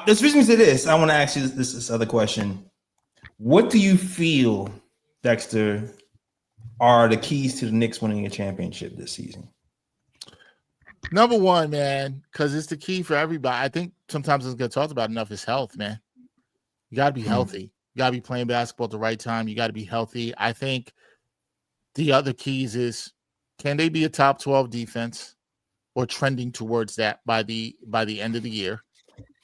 This brings me to this. I want to ask you this other question. What do you feel, Dexter, are the keys to the Knicks winning a championship this season? Number one, man, because it's the key for everybody. I think sometimes it's get talked about enough is health, man. You got to be healthy. You got to be playing basketball at the right time. You got to be healthy. I think the other keys is, can they be a top 12 defense or trending towards that by the end of the year?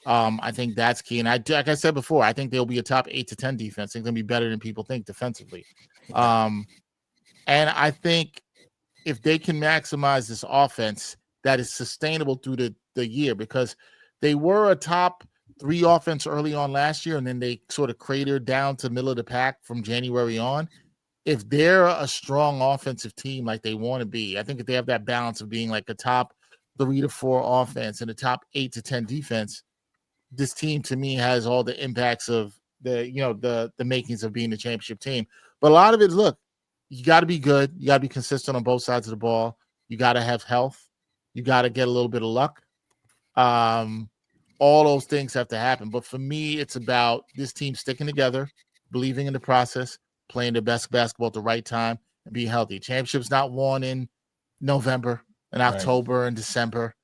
I think that's key. And like I said before, I think they'll be a top 8 to 10 defense. They're going to be better than people think defensively. And I think if they can maximize this offense, that is sustainable through the year, because they were a top 3 offense early on last year, and then they sort of cratered down to middle of the pack from January on. If they're a strong offensive team like they want to be, I think if they have that balance of being like a top 3 to 4 offense and a top 8 to 10 defense, this team to me has all the impacts of the makings of being a championship team. But a lot of it is, look, you got to be good. You got to be consistent on both sides of the ball. You got to have health. You got to get a little bit of luck. All those things have to happen. But for me, it's about this team sticking together, believing in the process, playing the best basketball at the right time, and being healthy. Championship's not won in November and October and December,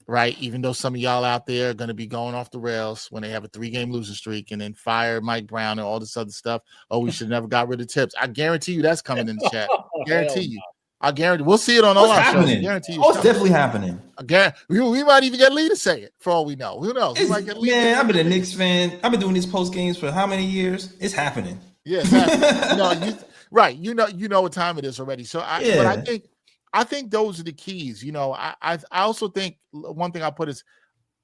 right? Even though some of y'all out there are going to be going off the rails when they have a 3-game losing streak and then fire Mike Brown and all this other stuff. Oh, we should have never got rid of Tips. I guarantee you that's coming in the chat. Guarantee you. I guarantee we'll see it on all our shows. I guarantee you. It's definitely happening. We might even get Lee to say it for all we know. Who knows? Man, I've been a Knicks fan. I've been doing these post games for how many years? It's happening. Yeah, it's happening. You know what time it is already. So but I think those are the keys. I also think one thing I put is,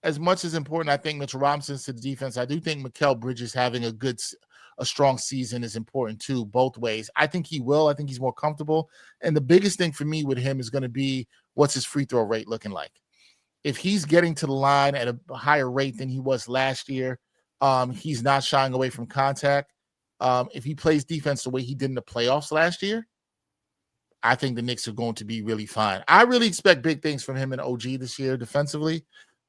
as much as important I think Mitchell Robinson's to the defense, I do think Mikal Bridges having a strong season is important too, both ways. I think he will. I think he's more comfortable. And the biggest thing for me with him is going to be, what's his free throw rate looking like? If he's getting to the line at a higher rate than he was last year, he's not shying away from contact. If he plays defense the way he did in the playoffs last year, I think the Knicks are going to be really fine. I really expect big things from him and OG this year defensively,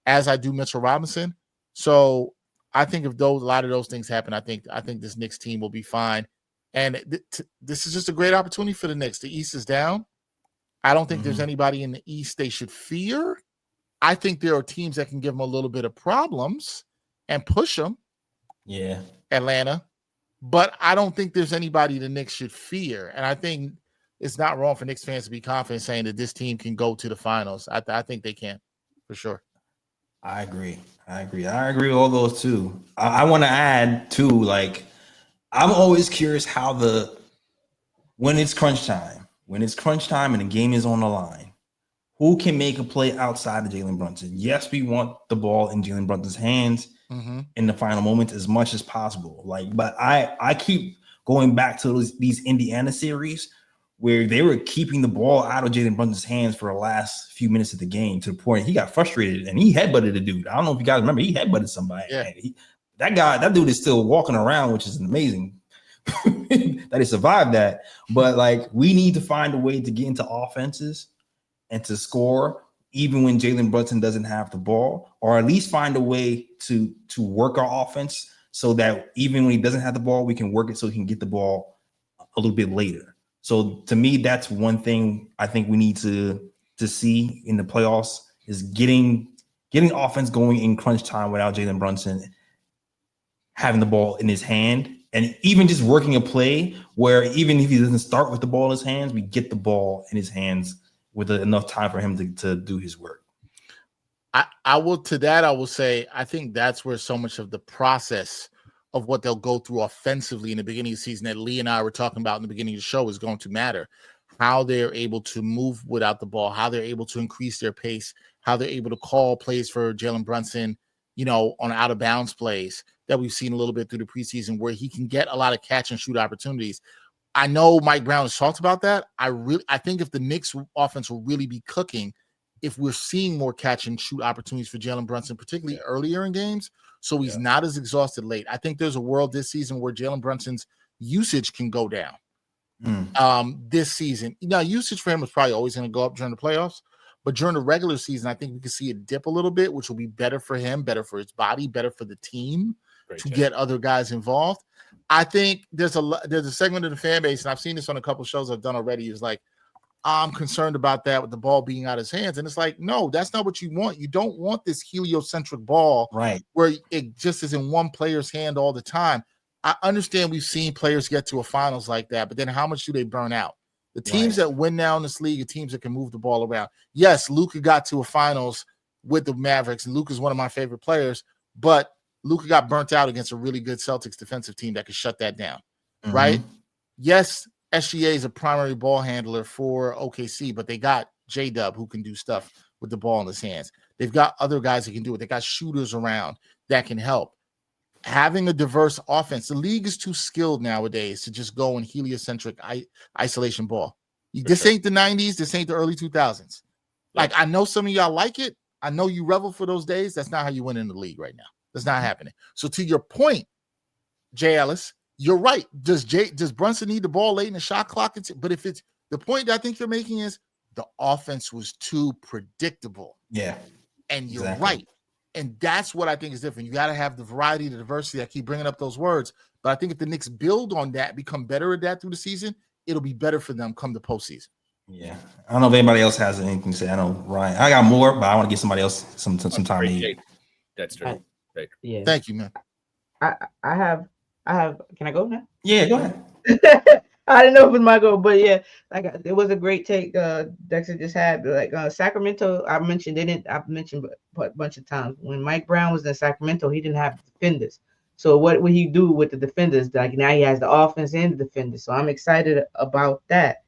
as I do Mitchell Robinson. So I think if a lot of those things happen, I think this Knicks team will be fine. And this is just a great opportunity for the Knicks. The East is down. I don't think there's anybody in the East they should fear. I think there are teams that can give them a little bit of problems and push them. Yeah. Atlanta. But I don't think there's anybody the Knicks should fear. And I think it's not wrong for Knicks fans to be confident saying that this team can go to the finals. I think they can, for sure. I agree with all those too. I want to add too, like, I'm always curious how when it's crunch time and the game is on the line, who can make a play outside of Jalen Brunson? Yes, we want the ball in Jalen Brunson's hands in the final moments as much as possible. But I keep going back to these Indiana series where they were keeping the ball out of Jalen Brunson's hands for the last few minutes of the game, to the point he got frustrated and he headbutted a dude. I don't know if you guys remember, he headbutted somebody. Yeah. That dude is still walking around, which is amazing that he survived that. But we need to find a way to get into offenses and to score even when Jalen Brunson doesn't have the ball, or at least find a way to work our offense so that even when he doesn't have the ball, we can work it so he can get the ball a little bit later. So to me, that's one thing I think we need to see in the playoffs, is getting offense going in crunch time without Jalen Brunson having the ball in his hand, and even just working a play where even if he doesn't start with the ball in his hands, we get the ball in his hands with enough time for him to do his work. I will say, I think that's where so much of the process of what they'll go through offensively in the beginning of the season that Lee and I were talking about in the beginning of the show is going to matter. How they're able to move without the ball, how they're able to increase their pace, how they're able to call plays for Jalen Brunson, on out of bounds plays that we've seen a little bit through the preseason, where he can get a lot of catch and shoot opportunities. I know Mike Brown has talked about that. I think if the Knicks offense will really be cooking, if we're seeing more catch and shoot opportunities for Jalen Brunson, particularly earlier in games, so he's not as exhausted late. I think there's a world this season where Jalen Brunson's usage can go down this season. Now, usage for him is probably always going to go up during the playoffs, But during the regular season, I think we can see it dip a little bit, which will be better for him, better for his body, better for the team get other guys involved. I think there's a segment of the fan base, and I've seen this on a couple of shows I've done already, is like, I'm concerned about that with the ball being out of his hands. And it's like, no, that's not what you want. You don't want this heliocentric ball where it just is in one player's hand all the time. I understand we've seen players get to a finals like that, but then how much do they burn out? The teams that win now in this league are teams that can move the ball around. Yes, Luka got to a finals with the Mavericks, and Luka's one of my favorite players, but Luka got burnt out against a really good Celtics defensive team that could shut that down, right? Yes, SGA is a primary ball handler for OKC, but they got J-Dub who can do stuff with the ball in his hands. They've got other guys that can do it. They got shooters around that can help. Having a diverse offense, the league is too skilled nowadays to just go in heliocentric isolation ball. This ain't the 90s. This ain't the early 2000s. Like, I know some of y'all like it. I know you revel for those days. That's not how you win in the league right now. That's not happening. So to your point, Jay Ellis, you're right. Does Brunson need the ball late in the shot clock? But if it's the point that I think you're making is the offense was too predictable. Yeah. And you're right. And that's what I think is different. You got to have the variety, the diversity. I keep bringing up those words. But I think if the Knicks build on that, become better at that through the season, it'll be better for them come the postseason. Yeah. I don't know if anybody else has anything to say. I know Ryan. I got more, but I want to give somebody else some time to eat. Dexter. Yeah. Thank you, man. I have. Can I go now? Yeah, go ahead. I didn't know if it was my goal, but yeah, like it was a great take. Dexter just had like Sacramento. I've mentioned a bunch of times when Mike Brown was in Sacramento, he didn't have defenders. So what would he do with the defenders? Like now he has the offense and the defenders. So I'm excited about that.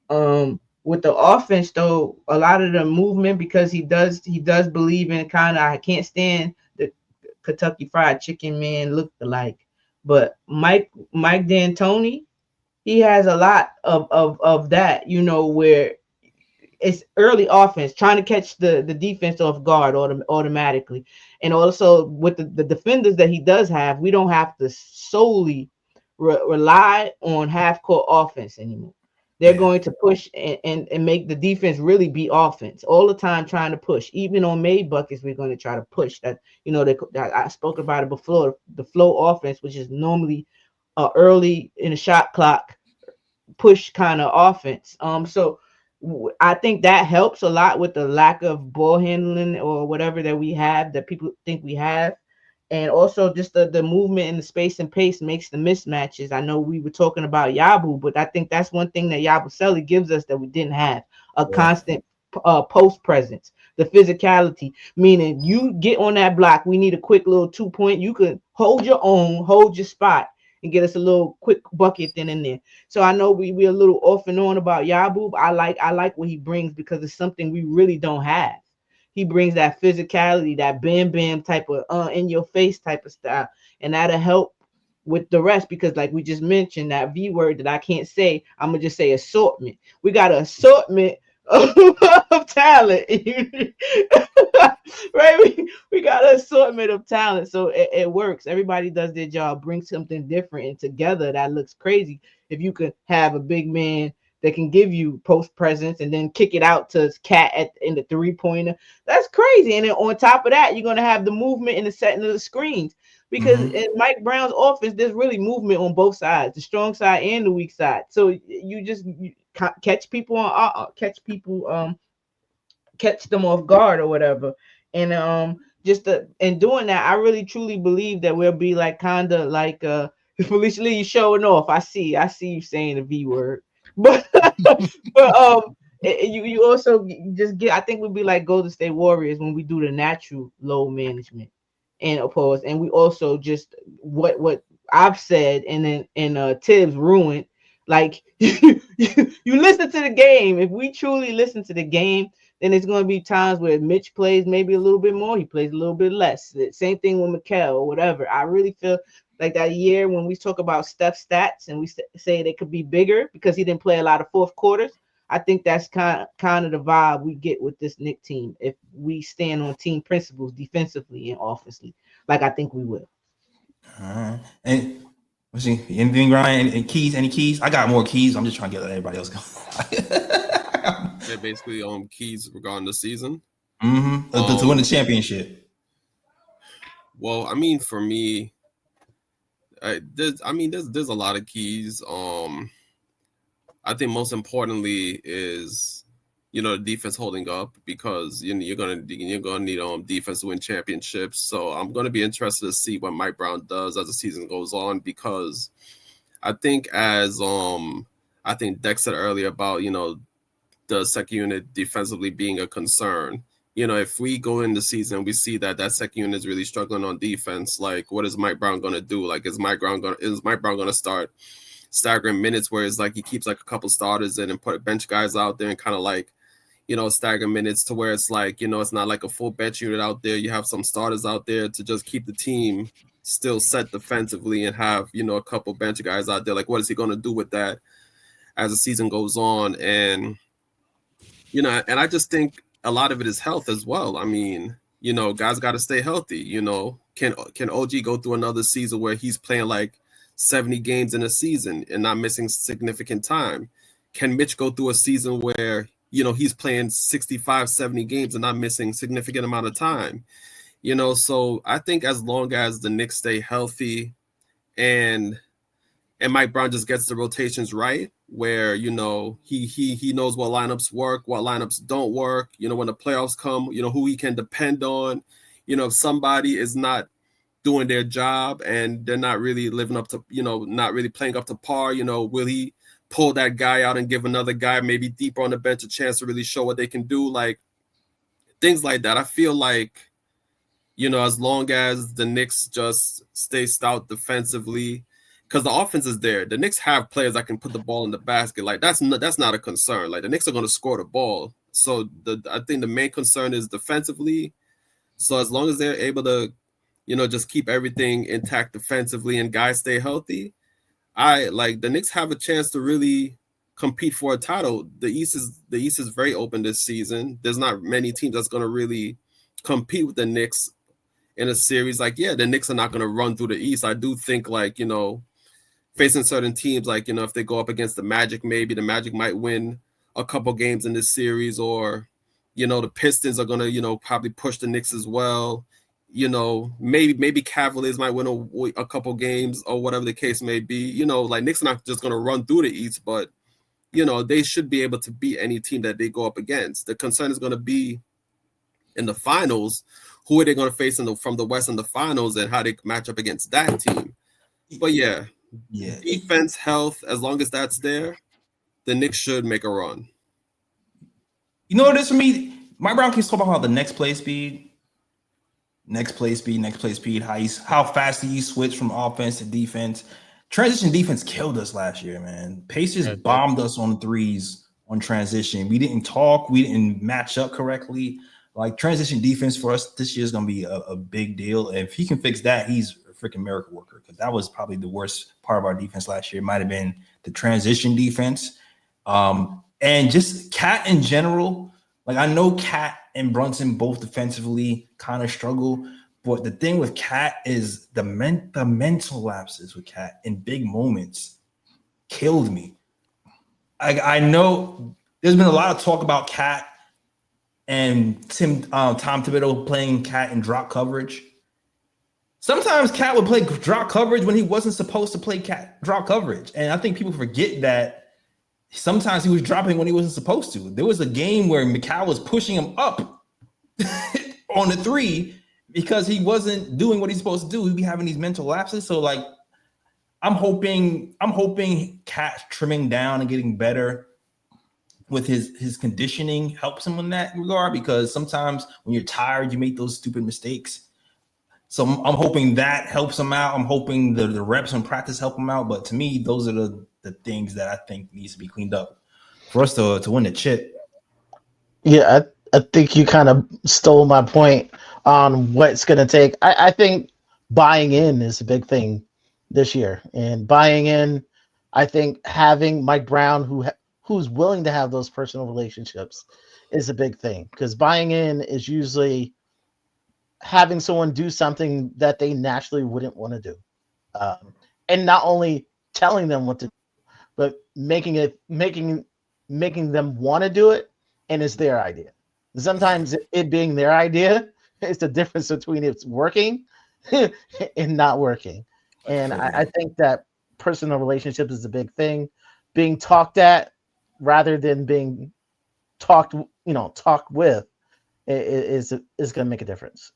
With the offense though, a lot of the movement because he does believe in kind of. I can't stand the Kentucky Fried Chicken man look alike, but Mike D'Antoni. He has a lot of that, where it's early offense, trying to catch the defense off guard automatically. And also with the defenders that he does have, we don't have to solely rely on half-court offense anymore. They're going to push and make the defense really be offense all the time, trying to push. Even on made buckets, we're going to try to push that. I spoke about it before, the flow offense, which is normally early in the shot clock push kind of offense. So I think that helps a lot with the lack of ball handling or whatever that we have that people think we have. And also just the movement and the space and pace makes the mismatches. I know we were talking about Yabu, but I think that's one thing that Yabusele gives us that we didn't have, a constant post presence, the physicality, meaning you get on that block. We need a quick little 2-point. You could hold your own, hold your spot, and get us a little quick bucket then and there. So I know we're a little off and on about Yabu, but I like what he brings because it's something we really don't have. He brings that physicality, that bam type of in your face type of style, and that'll help with the rest because like we just mentioned, that V word that I can't say, I'm gonna just say assortment. We got an assortment of talent. Right, we got an assortment of talent, so it works. Everybody does their job, bring something different, and together that looks crazy. If you could have a big man that can give you post presence and then kick it out to Cat in the 3-pointer, that's crazy. And then on top of that, you're gonna have the movement and the setting of the screens because in Mike Brown's offense, there's really movement on both sides, the strong side and the weak side. So you catch people catch them off guard or whatever. And in doing that, I really truly believe that we'll be like kind of like Felicia Lee showing off. I see you saying the V word, but you also just get. I think we'll be like Golden State Warriors when we do the natural load management and oppose, and we also just what I've said and then Tibbs ruined. Like you listen to the game. If we truly listen to the game, then it's going to be times where Mitch plays maybe a little bit more. He plays a little bit less. The same thing with Mikal or whatever. I really feel like that year when we talk about Steph's stats and we say they could be bigger because he didn't play a lot of fourth quarters. I think that's kind of the vibe we get with this Knick team if we stand on team principles defensively and offensively, like I think we will. And let's see, anything, Ryan? Any keys? I got more keys. I'm just trying to get everybody else go. They're basically keys regarding the season. To win the championship. Well, I mean, for me, there's a lot of keys. I think most importantly is, the defense holding up, because you're gonna need defense to win championships. So I'm gonna be interested to see what Mike Brown does as the season goes on, because I think I think Dex said earlier about the second unit defensively being a concern. If we go in the season, we see that second unit is really struggling on defense. Like, what is Mike Brown gonna do? Like, is Mike Brown gonna start staggering minutes, where it's like he keeps like a couple starters in and put bench guys out there and kind of like, stagger minutes, to where it's like, it's not like a full bench unit out there. You have some starters out there to just keep the team still set defensively, and have, a couple bench guys out there. Like, what is he going to do with that as the season goes on? And, and I just think a lot of it is health as well. I mean, guys got to stay healthy. Can OG go through another season where he's playing like 70 games in a season and not missing significant time? Can Mitch go through a season where, he's playing 65, 70 games and not missing significant amount of time? So I think as long as the Knicks stay healthy and Mike Brown just gets the rotations right, where, he knows what lineups work, what lineups don't work, when the playoffs come, who he can depend on, if somebody is not doing their job and they're not really living up to, not really playing up to par, will he pull that guy out and give another guy maybe deeper on the bench a chance to really show what they can do? Like, things like that. I feel like, as long as the Knicks just stay stout defensively, because the offense is there. The Knicks have players that can put the ball in the basket. Like, that's not a concern. Like, the Knicks are going to score the ball. So I think the main concern is defensively. So as long as they're able to, just keep everything intact defensively and guys stay healthy, the Knicks have a chance to really compete for a title. The East is very open this season. There's not many teams that's going to really compete with the Knicks in a series. Like, yeah, the Knicks are not going to run through the East. I do think, like, facing certain teams, like, if they go up against the Magic, maybe the Magic might win a couple games in this series, or, the Pistons are going to, probably push the Knicks as well. Maybe Cavaliers might win a couple games, or whatever the case may be. Like, Knicks are not just going to run through the East, but, they should be able to beat any team that they go up against. The concern is going to be in the finals, who are they going to face from the West in the finals, and how they match up against that team. But yeah, defense, health, as long as that's there, the Knicks should make a run. You know what it is for me? Mike Brown keeps talking about the next play speed, how fast he switched from offense to defense. Transition defense killed us last year, man. Pacers bombed us on threes on transition. We didn't talk. We didn't match up correctly. Like, transition defense for us this year is going to be a big deal. And if he can fix that, he's a freaking miracle worker, because that was probably the worst part of our defense last year. It might have been the transition defense. And just Cat in general. Like, I know Cat and Brunson both defensively kind of struggle, but the thing with Cat is the mental lapses with Cat in big moments killed me. I know there's been a lot of talk about Cat and Tom Thibodeau playing Cat in drop coverage. Sometimes Cat would play drop coverage when he wasn't supposed to play drop coverage. And I think people forget that sometimes he was dropping when he wasn't supposed to. There was a game where Mikal was pushing him up on the three because he wasn't doing what he's supposed to do. He'd be having these mental lapses. So, like, I'm hoping Cat's trimming down and getting better with his conditioning helps him in that regard, because sometimes when you're tired, you make those stupid mistakes. So I'm hoping that helps him out. I'm hoping the reps and practice help him out. But to me, those are the things that I think needs to be cleaned up for us to win the chip. Yeah, I think you kind of stole my point on what it's going to take. I think buying in is a big thing this year. And buying in, I think having Mike Brown, who's willing to have those personal relationships, is a big thing. Because buying in is usually having someone do something that they naturally wouldn't want to do. And not only telling them what to do, but making them want to do it and it's their idea. Sometimes it being their idea is the difference between it's working and not working. And I think that personal relationships is a big thing. Being talked at rather than being talked with is going to make a difference.